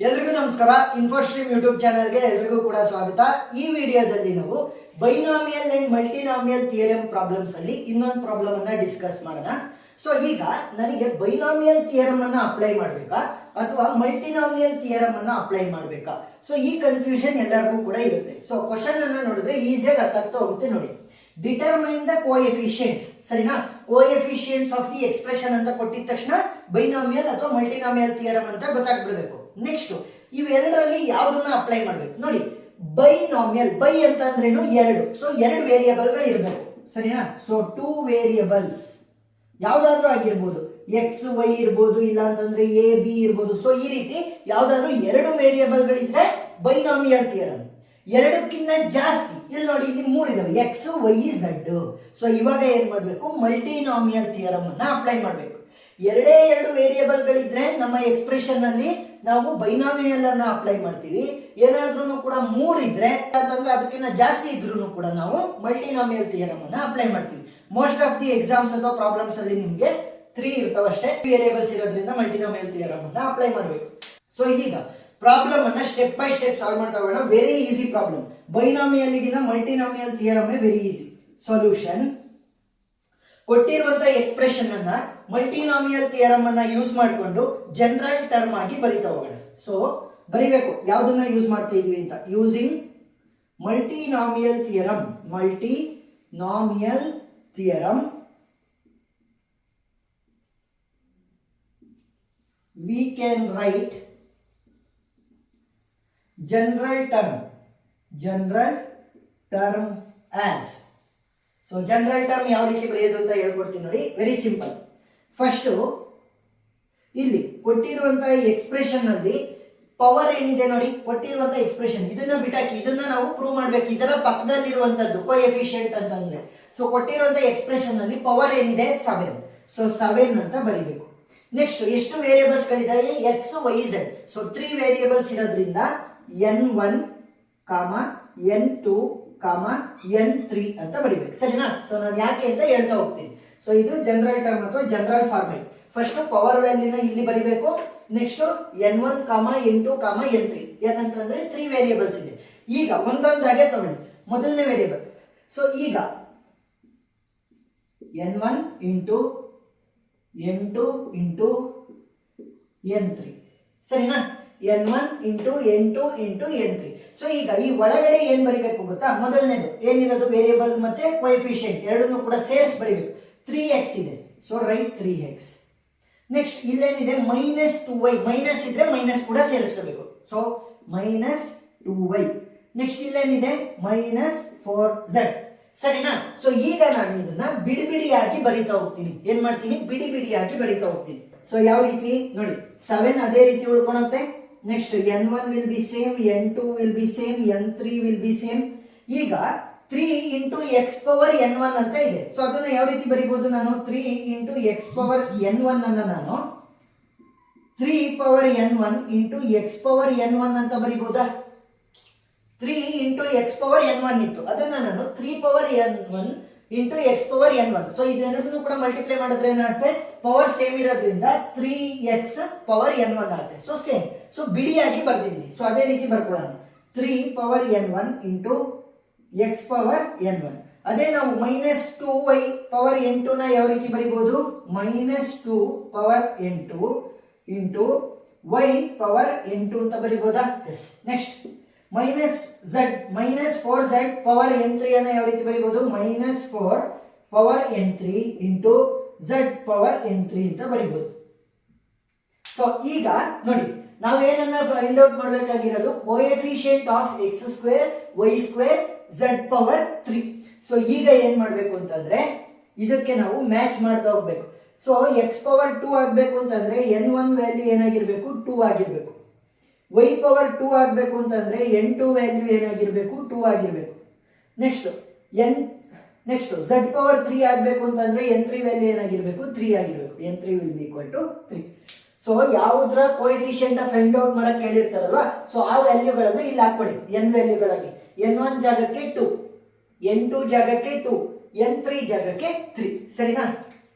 ಎಲ್ರಿಗೂ ನಮಸ್ಕಾರ. ಇನ್ಫೋಸ್ಟ್ರೀಮ್ ಯೂಟ್ಯೂಬ್ ಚಾನೆಲ್ಗೆ ಎಲ್ರಿಗೂ ಕೂಡ ಸ್ವಾಗತ. ಈ ವಿಡಿಯೋದಲ್ಲಿ ನಾವು ಬೈನಾಮಿಯಲ್ ಅಂಡ್ ಮಲ್ಟಿನಾಮಿಯಲ್ ಥಿಯರಮ್ ಪ್ರಾಬ್ಲಮ್ಸ್ ಅಲ್ಲಿ ಇನ್ನೊಂದು ಪ್ರಾಬ್ಲಮ್ ಅನ್ನ ಡಿಸ್ಕಸ್ ಮಾಡೋಣ. ಸೊ ಈಗ ನನಗೆ ಬೈನಾಮಿಯಲ್ ಥಿಯರಮ್ ಅನ್ನ ಅಪ್ಲೈ ಮಾಡಬೇಕಾ ಅಥವಾ ಮಲ್ಟಿನಾಮಿಯಲ್ ಥಿಯರಮ್ ಅನ್ನ ಅಪ್ಲೈ ಮಾಡಬೇಕಾ? ಸೊ ಈ ಕನ್ಫ್ಯೂಷನ್ ಎಲ್ಲರಿಗೂ ಕೂಡ ಇರುತ್ತೆ. ಸೊ ಕ್ವಶನ್ ಅನ್ನ ನೋಡಿದ್ರೆ ಈಸಿಯಾಗಿ ಅರ್ಥ ಆಗ್ತಾ ಹೋಗುತ್ತೆ. ನೋಡಿ, ಡಿಟರ್ಮೈನ್ ದ ಕೋಎಫಿಷಿಯಂಟ್ಸ್, ಸರಿನಾ? ಕೋಎಫಿಷಿಯಂಟ್ಸ್ ಆಫ್ ದಿ ಎಕ್ಸ್ಪ್ರೆಷನ್ ಅಂತ ಕೊಟ್ಟಿದ ತಕ್ಷಣ ಬೈನಾಮಿಯಲ್ ಅಥವಾ ಮಲ್ಟಿನಾಮಿಯಲ್ ಥಿಯರಮ್ ಅಂತ ಗೊತ್ತಾಗ್ಬಿಡ್ಬೇಕು. ನೆಕ್ಸ್ಟ್ ಇವೆರಡರಲ್ಲಿ ಯಾವ್ದನ್ನ ಅಪ್ಲೈ ಮಾಡ್ಬೇಕು ನೋಡಿ. ಬೈನಾಮಿಯಲ್, ಬೈ ಅಂತ ಅಂದ್ರೇನು ಎರಡು. ಸೊ ಎರಡು ವೇರಿಯೇಬಲ್ಗಳು ಇರಬೇಕು, ಸರಿನಾ? ಸೊ ಟೂ ವೇರಿಯೇಬಲ್ಸ್ ಯಾವ್ದಾದ್ರೂ ಆಗಿರ್ಬೋದು, ಎಕ್ಸ್ ವೈ ಇರ್ಬೋದು, ಇಲ್ಲ ಅಂತಂದ್ರೆ ಎ ಬಿ ಇರ್ಬೋದು. ಸೊ ಈ ರೀತಿ ಯಾವ್ದಾದ್ರು ಎರಡು ವೇರಿಯೇಬಲ್ಗಳಿದ್ರೆ ಬೈನಾಮಿಯಲ್ ಥಿಯರಮ್. ಎರಡಕ್ಕಿಂತ ಜಾಸ್ತಿ, ಇಲ್ಲಿ ನೋಡಿ, ಇಲ್ಲಿ ಮೂರಿದಾವೆ, ಎಕ್ಸ್ ವೈ ಝಡ್. ಸೊ ಇವಾಗ ಏನ್ ಮಾಡ್ಬೇಕು? ಮಲ್ಟಿನಾಮಿಯಲ್ ಥಿಯರಮ್ ಅನ್ನ ಅಪ್ಲೈ ಮಾಡ್ಬೇಕು. ಎರಡೇ ಎರಡು ವೇರಿಯೇಬಲ್ಗಳಿದ್ರೆ ನಮ್ಮ ಎಕ್ಸ್ಪ್ರೆಷನ್ ಅಲ್ಲಿ ನಾವು ಬೈನಾಮಿಯಲ್ ಅನ್ನ ಅಪ್ಲೈ ಮಾಡ್ತೀವಿ. ಏನಾದ್ರೂ ಕೂಡ ಮೂರಿದ್ರೆ ಅಂತಂದ್ರೆ ಅದಕ್ಕಿಂತ ಜಾಸ್ತಿ ಇದ್ರೂ ಕೂಡ ನಾವು ಮಲ್ಟಿನಾಮಿಯಲ್ ಥಿಯರಮ್ ಅನ್ನ ಅಪ್ಲೈ ಮಾಡ್ತೀವಿ. ಮೋಸ್ಟ್ ಆಫ್ ದಿ ಎಕ್ಸಾಮ್ಸ್ ಅಥವಾ ಪ್ರಾಬ್ಲಮ್ಸ್ ಅಲ್ಲಿ ನಿಮ್ಗೆ 3 ಇರ್ತಾವಷ್ಟೇ. ವೇರಿಯೇಬಲ್ಸ್ ಇರೋದ್ರಿಂದ ಮಲ್ಟಿನಾಮಿಯಲ್ ಥಿಯರಮ್ ಅನ್ನ ಅಪ್ಲೈ ಮಾಡಬೇಕು. ಸೊ ಈಗ ಪ್ರಾಬ್ಲಮ್ ಅನ್ನ ಸ್ಟೆಪ್ ಬೈ ಸ್ಟೆಪ್ ಸಾಲ್ವ್ ಮಾಡ್ತಾ ಹೋಗೋಣ. Very easy problem. ಬೈನಾಮಿಯಲ್ ಗಿಂತ ಮಲ್ಟಿನಾಮಿಯಲ್ ಥಿಯರಮ್ ವೆರಿ ಈಸಿ. ಸೊಲ್ಯೂಷನ್: ಕೊಟ್ಟಿರುವಂತಹ ಎಕ್ಸ್ಪ್ರೆಷನ್ ಅನ್ನ ಮಲ್ಟಿನಾಮಿಯಲ್ ಥಿಯರಮ್ ಅನ್ನ ಯೂಸ್ ಮಾಡಿಕೊಂಡು ಜನರಲ್ ಟರ್ಮ್ ಆಗಿ ಬರಿತಾ ಹೋಗೋಣ. ಸೊ ಬರಿಬೇಕು ಯಾವ್ದನ್ನ ಯೂಸ್ ಮಾಡ್ತಾ ಇದೀವಿ ಅಂತ. Using multinomial theorem, multinomial theorem we can write general term as. So general term ಯಾವ ರೀತಿ ಬರೆಯೋದು ಅಂತ ಹೇಳ್ಕೊಡ್ತೀನಿ ನೋಡಿ. Very simple. ಫಸ್ಟ್ ಇಲ್ಲಿ ಕೊಟ್ಟಿರುವಂತಹ ಎಕ್ಸ್ಪ್ರೆಷನ್ ಅಲ್ಲಿ ಪವರ್ ಏನಿದೆ ನೋಡಿ, ಕೊಟ್ಟಿರುವಂತಹ ಎಕ್ಸ್ಪ್ರೆಷನ್ ಇದನ್ನ ಬಿಟ್ಟಾಕಿ, ಇದನ್ನ ನಾವು ಪ್ರೂವ್ ಮಾಡ್ಬೇಕು. ಇದರ ಪಕ್ಕದಲ್ಲಿರುವಂತದ್ದು ಕೋಎಫಿಷಿಯಂಟ್ ಅಂತ ಅಂದ್ರೆ, ಸೊ ಕೊಟ್ಟಿರುವಂತಹ ಎಕ್ಸ್ಪ್ರೆಷನ್ ಅಲ್ಲಿ ಪವರ್ ಏನಿದೆ 7. ಸೊ 7 ಅಂತ ಬರಿಬೇಕು. ನೆಕ್ಸ್ಟ್ ಎಷ್ಟು ವೇರಿಯೇಬಲ್ಸ್ ಗಳಿದಾವೆ? X Y Z. So 3 variables ಇರೋದ್ರಿಂದ n1, n2, n3 ಅಂತ ಬರಿಬೇಕು, ಸರಿನಾ? ಸೊ ನಾನು ಯಾಕೆ ಅಂತ ಹೇಳ್ತಾ ಹೋಗ್ತೀನಿ. ಸೊ ಇದು ಜನರಲ್ ಟರ್ಮ್ ಅಥವಾ ಜನರಲ್ ಫಾರ್ಮೆಟ್. ಫಸ್ಟ್ ಪವರ್ ವ್ಯಾಲ್ಯೂನ ಇಲ್ಲಿ ಬರಿಬೇಕು. Next n1, n2, n3. ಯಾಕಂತಂದ್ರೆ 3 ವೇರಿಯೇಬಲ್ಸ್ ಇದೆ. ಈಗ ಒಂದೊಂದಾಗೆ ತಗೊಳ್ಳಿ. ಮೊದಲನೇ ವೇರಿಯೇಬಲ್, ಸೊ ಈಗ n1 into n2 into n3, ಸರಿನಾ? n1 into n2 into n3. So ಈಗ ಈ ಒಳಗಡೆ ಏನ್ ಬರಿಬೇಕು ಗೊತ್ತಾ? ಮೊದಲನೇದು ಏನಿರೋದು ವೇರಿಯೇಬಲ್ ಮತ್ತೆ ಕೋಎಫಿಷಿಯಂಟ್ ಎರಡನ್ನೂ ಕೂಡ ಸೇರಿಸಿ ಬರಿಬೇಕು. 3x ಇದೆ, ಸೊ ರೈಟ್ 3x. ನೆಕ್ಸ್ಟ್ ಇಲ್ಲೇನಿದೆ? -2y. ಮೈನಸ್ ಇದ್ರೆ ಮೈನಸ್ ಕೂಡ ಸೇರಿಸ್ಕೋಬೇಕು. So -2y. ನೆಕ್ಸ್ಟ್ ಇಲ್ಲೇನಿದೆ? -4z, ಸರಿನಾ? ಸೊ ಈಗ ನಾನು ಇದನ್ನ ಬಿಡಿ ಬಿಡಿಯಾಗಿ ಬರಿತಾ ಹೋಗ್ತೀನಿ. ಏನ್ ಮಾಡ್ತೀನಿ? ಬಿಡಿ ಬಿಡಿಯಾಗಿ ಬರಿತಾ ಹೋಗ್ತೀನಿ. ಸೊ ಯಾವ ರೀತಿ ನೋಡಿ, 7 ಅದೇ ರೀತಿ ಉಳ್ಕೊಳುತ್ತೆ. Next n1 will be same, n2 will be same, n3 will be same. ಈಗ 3 ಇಂಟು ಎಕ್ಸ್ ಪವರ್ n1 ಅಂತ ಇದೆ. ಸೊ ಅದನ್ನ ಯಾವ ರೀತಿ ಬರಿಬಹುದು ನಾನು? 3 ಇಂಟು ಎಕ್ಸ್ ಪವರ್ n1 ಅನ್ನ ನಾನು 3 power n1 into X power n1 ಅಂತ ಬರಿಬಹುದಾ? 3 ಇಂಟು ಎಕ್ಸ್ ಪವರ್ n1 ಇತ್ತು, ಅದನ್ನ ನಾನು 3 power n1 into X power n1. So ಇದೆರಡನ್ನೂ ಕೂಡ ಮಲ್ಟಿಪ್ಲೈ ಮಾಡಿದ್ರೆ ಏನಾಗುತ್ತೆ? ಪವರ್ ಸೇಮ್ ಇರೋದ್ರಿಂದ 3x ಪವರ್ n1 ಆಗುತ್ತೆ. So same. ಸೊ ಬಿಡಿಯಾಗಿ ಬರ್ದಿದ್ದೀನಿ. ಸೊ ಅದೇ ರೀತಿ ಬರ್ಕೊಳ್ಳೋಣ. 3 power n1 into X power n1. ಅದೇ ನಾವು -2y ಪವರ್ n2 ನ ಯಾವ ರೀತಿ ಬರಿಬಹುದು? -2 power n2 into y power n2 ಅಂತ ಬರಿಬಹುದಾ? S. Next -4z power n3 ಅನ್ನ ಯಾವ ರೀತಿ ಬರಿಬಹುದು? -4 power n3 into z power n3 ಅಂತ ಬರಿಬಹುದು. ಸೊ ಈಗ ನೋಡಿ, ನಾವೇನನ್ನ ಫೈಂಡ್ ಔಟ್ ಮಾಡಬೇಕಾಗಿರೋದು coefficient of x2, y2, z power 3. So ಈಗ ಏನ್ ಮಾಡ್ಬೇಕು ಅಂತಂದ್ರೆ ಇದಕ್ಕೆ ನಾವು ಮ್ಯಾಚ್ ಮಾಡ್ತಾ ಹೋಗ್ಬೇಕು. ಸೊ x ಪವರ್ 2 ಆಗ್ಬೇಕು ಅಂತಂದ್ರೆ n1 ವ್ಯಾಲ್ಯೂ ಏನಾಗಿರ್ಬೇಕು? 2 ಆಗಿರ್ಬೇಕು. y ಪವರ್ 2 ಆಗಬೇಕು ಅಂತಂದ್ರೆ n2 ವ್ಯಾಲ್ಯೂ ಏನಾಗಿರ್ಬೇಕು? 2 ಆಗಿರ್ಬೇಕು. ನೆಕ್ಸ್ಟ್ z ಪವರ್ 3 ಆಗಬೇಕು ಅಂತಂದ್ರೆ n3 ವ್ಯಾಲ್ಯೂ ಏನಾಗಿರ್ಬೇಕು? 3 ಆಗಿರ್ಬೇಕು. n3 will be equal to 3. So ಯಾವುದರ ಕೋಎಫಿಷಿಯಂಟ್ ಫೈಂಡ್ ಔಟ್ ಮಾಡಕ್ ಹೇಳಿರ್ತಾರಲ್ವಾ, ಸೊ ಆ ವ್ಯಾಲ್ಯೂಗಳನ್ನು ಇಲ್ಲಿ ಹಾಕೊಳ್ಳಿ. n ವ್ಯಾಲ್ಯೂಗಳಾಗಿ n1 ಜಾಗಕ್ಕೆ 2, n2 ಜಾಗಕ್ಕೆ 2, n3 ಜಾಗಕ್ಕೆ 3, ಸರಿನಾ?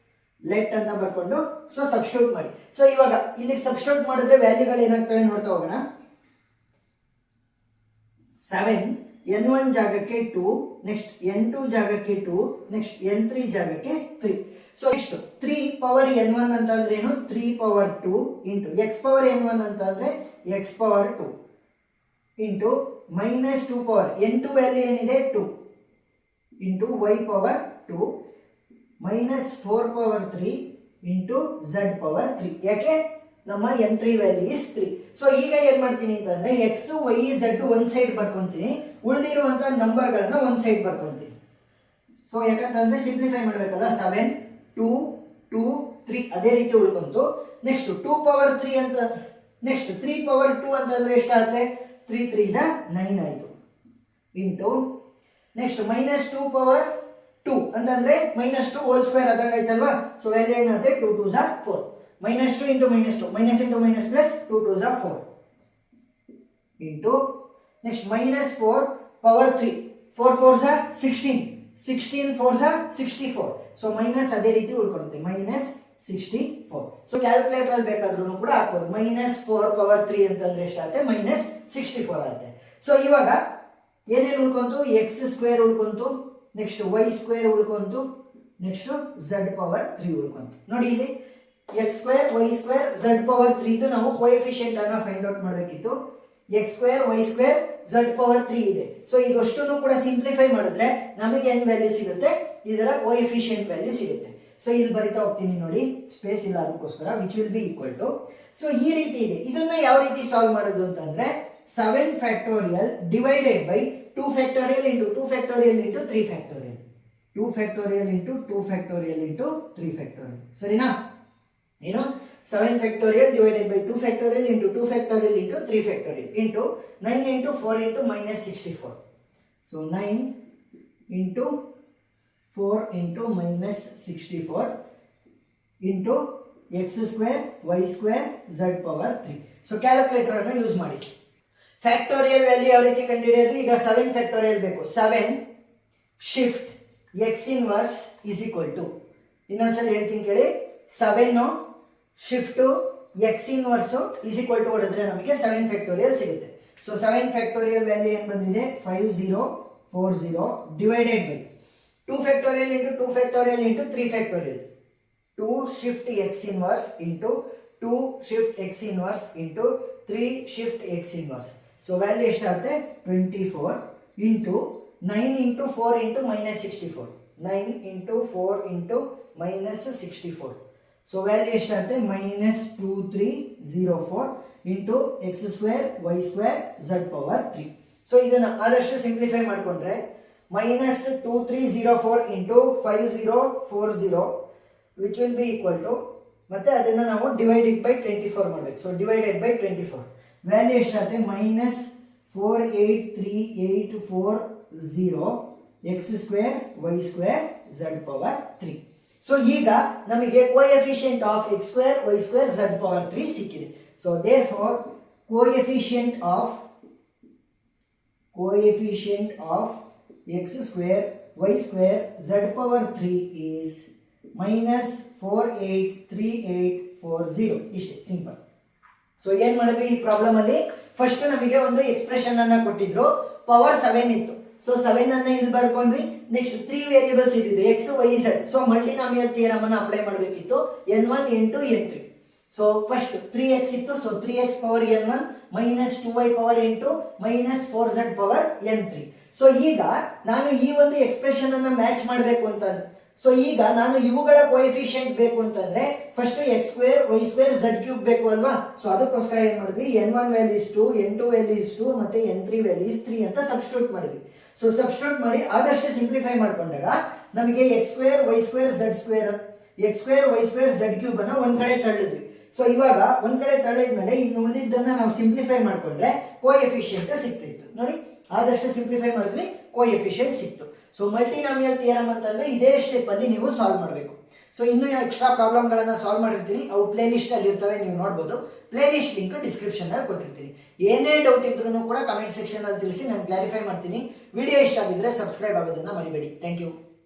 ಲೆಟ್ ಅಂತ ಬರ್ಕೊಂಡು ಸೊ ಸಬ್ಸ್ಟಿಟ್ಯೂಟ್ ಮಾಡಿ. ಸೊ ಇವಾಗ ಇಲ್ಲಿ ಸಬ್ಸ್ಟಿಟ್ಯೂಟ್ ಮಾಡಿದ್ರೆ ವ್ಯಾಲ್ಯೂಗಳು ಏನಾಗ್ತವೆ ನೋಡ್ತಾ ಹೋಗೋಣ. 7 n1 ಜಾಗಕ್ಕೆ 2, ನೆಕ್ಸ್ಟ್ n2 ಜಾಗಕ್ಕೆ 2, ನೆಕ್ಸ್ಟ್ n3 ಜಾಗಕ್ಕೆ 3. ಸೊ ನೆಕ್ಸ್ಟ್ 3 ಪವರ್ n1 ಅಂತ ಅಂದ್ರೆ ಏನು, 3 power 2 into x power n1 ಅಂತ ಅಂದ್ರೆ x power 2 into minus 2 power n2 value ಏನಿದೆ 2 into y power 2 minus 4 power 3 into z power 3. ಯಾಕೆ ನಮ್ಮ n3 ವ್ಯಾಲ್ಯೂ ಇಸ್ 3. ಸೊ ಈಗ ಏನ್ ಮಾಡ್ತೀನಿ ಅಂತಂದ್ರೆ x y z ಒಂದ್ ಸೈಡ್ ಬರ್ಕೊಂತೀನಿ, ಉಳಿದಿರುವಂತ ನಂಬರ್ಗಳನ್ನ ಒಂದ್ ಸೈಡ್ ಬರ್ಕೊಂತೀನಿ. ಸೊ ಯಾಕಂತಂದ್ರೆ ಸಿಂಪ್ಲಿಫೈ ಮಾಡಬೇಕಲ್ಲ, 7 2 2 3 ಅದೇ ರೀತಿ ಉಳ್ಕೊಂತು. ನೆಕ್ಸ್ಟ್ 2 ಪವರ್ 3 ಅಂತ, ನೆಕ್ಸ್ಟ್ 3 ಪವರ್ 2 ಅಂತಂದ್ರೆ ಎಷ್ಟಾಗುತ್ತೆ, 3 3 9 ಆಯಿತು ಇಂಟು ನೆಕ್ಸ್ಟ್ ಮೈನಸ್ 2 ಪವರ್ 2 ಅಂತಂದ್ರೆ ಮೈನಸ್ 2 ಹೋಲ್ ಸ್ಕ್ವೇರ್ ಆದಾಗ ಆಯ್ತಲ್ವಾ. ಸೊ ವ್ಯಾಲ್ಯೂ ಏನಾಗುತ್ತೆ 2 2 4, minus 2 into minus 2, minus into minus plus 2 2 4 into next minus 4 power 3, 4 4 16, 16 4 64. So minus ಅದೇ ರೀತಿ ಉಳ್ಕೊಳುತ್ತೆ, ಮೈನಸ್ 64. ಸೊ ಕ್ಯಾಲ್ಕುಲೇಟರ್ ಅಲ್ಲಿ ಬೇಕಾದ್ರೂ ಕೂಡ ಹಾಕ್ಬೋದು. ಮೈನಸ್ 4 ಪವರ್ 3 ಅಂತಂದ್ರೆ ಎಷ್ಟಾಗುತ್ತೆ, ಮೈನಸ್ 64 ಆಗುತ್ತೆ. ಸೊ ಇವಾಗ ಏನೇನು ಉಳ್ಕೊಂತು, ಎಕ್ಸ್ ಸ್ಕ್ವೇರ್ ಉಳ್ಕೊಂತು, ನೆಕ್ಸ್ಟ್ ವೈ ಸ್ಕ್ವೇರ್ ಉಳ್ಕೊಂತು, ನೆಕ್ಸ್ಟ್ ಝಡ್ ಪವರ್ 3 ಉಳ್ಕೊಂತು. ನೋಡಿ ಇಲ್ಲಿ X square Y square Z power 3 ನಾವು ಕೋಎಫಿಷಿಯಂಟ್ ಅನ್ನ ಫೈಂಡ್ ಔಟ್ ಮಾಡಬೇಕಿತ್ತು. X square Y square Z power 3 ಇದೆ. ಸೊ ಈಗ ಅಷ್ಟನ್ನು ಕೂಡ ಸಿಂಪ್ಲಿಫೈ ಮಾಡಿದ್ರೆ ನಮಗೆ n ವ್ಯಾಲ್ಯೂ ಸಿಗುತ್ತೆ, ಇದರ ಕೋಎಫಿಷಿಯಂಟ್ ವ್ಯಾಲ್ಯೂ ಸಿಗುತ್ತೆ. ಸೊ ಇಲ್ಲಿ ಬರಿತಾ ಹೋಗ್ತೀನಿ ನೋಡಿ, ಸ್ಪೇಸ್ ಇಲ್ಲ ಅದಕ್ಕೋಸ್ಕರ, which will be equal to. So ಈ ರೀತಿ ಇದೆ. ಇದನ್ನ ಯಾವ ರೀತಿ ಸಾಲ್ವ್ ಮಾಡೋದು ಅಂತಂದ್ರೆ 7 factorial divided by 2 factorial into 2 factorial into 3 factorial, 2 factorial into 2 factorial into 3 factorial. ಸರಿನಾ? ಏನು 7 factorial divided by 2 factorial into 2 factorial into 3 factorial into 9 into 4 into minus 64. So 9 into 4 into minus 64 into X square Y square Z power 3. So calculator ಅನ್ನು use ಮಾಡಿ. Factorial value ಯಾವ ರೀತಿ ಕಂಡುಹಿಡಿಯೋದು, ಈಗ 7 factorial ಬೇಕು. 7 shift X inverse is equal to, ಇನ್ನೊಂದ್ಸಲ ಹೇಳ್ತೀನಿ ಕೇಳಿ, 7 shift X inverse is equal to ಹೊಡೆದ್ರೆ ನಮಗೆ 7 ಫ್ಯಾಕ್ಟೋರಿಯಲ್ ಸಿಗುತ್ತೆ. ಸೊ 7 ಫ್ಯಾಕ್ಟೋರಿಯಲ್ ವ್ಯಾಲ್ಯೂ ಏನು ಬಂದಿದೆ, 5040 divided by 2 factorial into 2 factorial into 3 factorial, 2 shift X inverse into 2 shift X inverse into 3 shift X inverse. So value ಎಷ್ಟಾಗುತ್ತೆ 24 into 9 into 4 into minus 64, 9 into 4 into minus 64. So value ಎಷ್ಟಾಗುತ್ತೆ minus 2304 into X square Y square Z power 3. So ಇದನ್ನು ಆದಷ್ಟು simplify ಮಾಡಿಕೊಂಡ್ರೆ minus 2304 into 5040 which will be equal to, ಮತ್ತೆ ಅದನ್ನು ನಾವು divided by 24 ಮಾಡಬೇಕು. So divided by 24 value ಎಷ್ಟಾಗುತ್ತೆ minus 48384 X square Y square Z power 3. So ಈಗ ನಮಗೆ coefficient of X square Y square Z power 3 ಸಿಕ್ಕಿದೆ. So therefore coefficient of X square Y square Z power 3 is minus 483840. ಇಷ್ಟೇ simple. So ಏನ್ ಮಾಡಿದ್ವಿ ಈ problem ಅಲ್ಲಿ, first ನಮಗೆ ಒಂದು ಎಕ್ಸ್ಪ್ರೆಷನ್ ಅನ್ನ ಕೊಟ್ಟಿದ್ರು, ಪವರ್ 7 ಇತ್ತು. ಸೊ 7 ಅನ್ನ ಇಲ್ಲಿ ಬರ್ಕೊಂಡ್ವಿ. ನೆಕ್ಸ್ಟ್ 3 ವೇರಿಯೇಬಲ್ಸ್ ಇದ್ದಿದ್ದು X Y Z. So multinomial theorem ಅನ್ನ ಅಪ್ಲೈ ಮಾಡಬೇಕಿತ್ತು, n1 n2 n3. So first 3x ಇತ್ತು, so 3x power n1 minus 2y power n2 minus 4z power n3. So ಈಗ ನಾನು ಈ ಒಂದು ಎಕ್ಸ್ಪ್ರೆಷನ್ ಅನ್ನ ಮ್ಯಾಚ್ ಮಾಡಬೇಕು ಅಂತ, ಸೊ ಈಗ ನಾನು ಇವುಗಳ ಕೋಎಫಿಷಿಯಂಟ್ ಬೇಕು ಅಂತಂದ್ರೆ first X square Y square Z cube ಬೇಕು ಅಲ್ವಾ. ಸೊ ಅದಕ್ಕೋಸ್ಕರ ಏನ್ ಮಾಡಿದ್ವಿ, n1 value is 2, n2 value is 2 ಮತ್ತೆ n3 ವ್ಯಾಲ್ಯೂ ಇಸ್ 3 ಅಂತ ಸಬ್ಸ್ಟಿಟ್ಯೂಟ್ ಮಾಡಿದ್ವಿ. ಸೊ ಸಬ್ಸ್ಟಿಟ್ಯೂಟ್ ಮಾಡಿ ಆದಷ್ಟು ಸಿಂಪ್ಲಿಫೈ ಮಾಡ್ಕೊಂಡಾಗ ನಮಗೆ X square Y square Z square, X square Y square Z cube ಅನ್ನ ಒಂದ್ ಕಡೆ ತಳ್ಳಿದ್ವಿ. ಸೊ ಇವಾಗ ಒಂದ್ ಕಡೆ ತಳ್ಳಿದ್ಮೇಲೆ ಇನ್ನು ಉಳಿದಿದ್ದನ್ನ ನಾವು ಸಿಂಪ್ಲಿಫೈ ಮಾಡ್ಕೊಂಡ್ರೆ ಕೋಎಫಿಷಿಯಂಟ್ ಸಿಕ್ತಿತ್ತು. ನೋಡಿ ಆದಷ್ಟು ಸಿಂಪ್ಲಿಫೈ ಮಾಡಿದ್ವಿ, ಕೋಎಫಿಷಿಯಂಟ್ ಸಿಕ್ತು. ಸೊ ಮಲ್ಟಿನಾಮಿಯಲ್ ಥಿಯರಮ್ ಅಂತಂದ್ರೆ ಇದೇ ಸ್ಟೆಪ್ ಅಲ್ಲಿ ನೀವು ಸಾಲ್ವ್ ಮಾಡಬೇಕು. ಸೊ ಇನ್ನೂ ಎಕ್ಸ್ಟ್ರಾ ಪ್ರಾಬ್ಲಮ್ಗಳನ್ನ ಸಾಲ್ವ್ ಮಾಡಿರ್ತೀನಿ, ಅವು ಪ್ಲೇ ಲಿಸ್ಟ್ ಅಲ್ಲಿ ಇರ್ತವೆ, ನೀವು ನೋಡ್ಬೋದು. ಪ್ಲೇ ಲಿಸ್ಟ್ ಲಿಂಕ್ ಡಿಸ್ಕ್ರಿಪ್ಷನ್ ಅಲ್ಲಿ ಕೊಟ್ಟಿರ್ತೀನಿ. ಏನೇ ಡೌಟ್ ಇದ್ರೂ ಕೂಡ ಕಮೆಂಟ್ ಸೆಕ್ಷನ್ ಅಲ್ಲಿ ತಿಳಿಸಿ, ನಾನು ಕ್ಲಾರಿಫೈ ಮಾಡ್ತೀನಿ. ವಿಡಿಯೋ ಇಷ್ಟ ಆಗಿದ್ರೆ ಸಬ್ಸ್ಕ್ರೈಬ್ ಆಗೋದನ್ನ ಮರಿಬೇಡಿ. Thank you.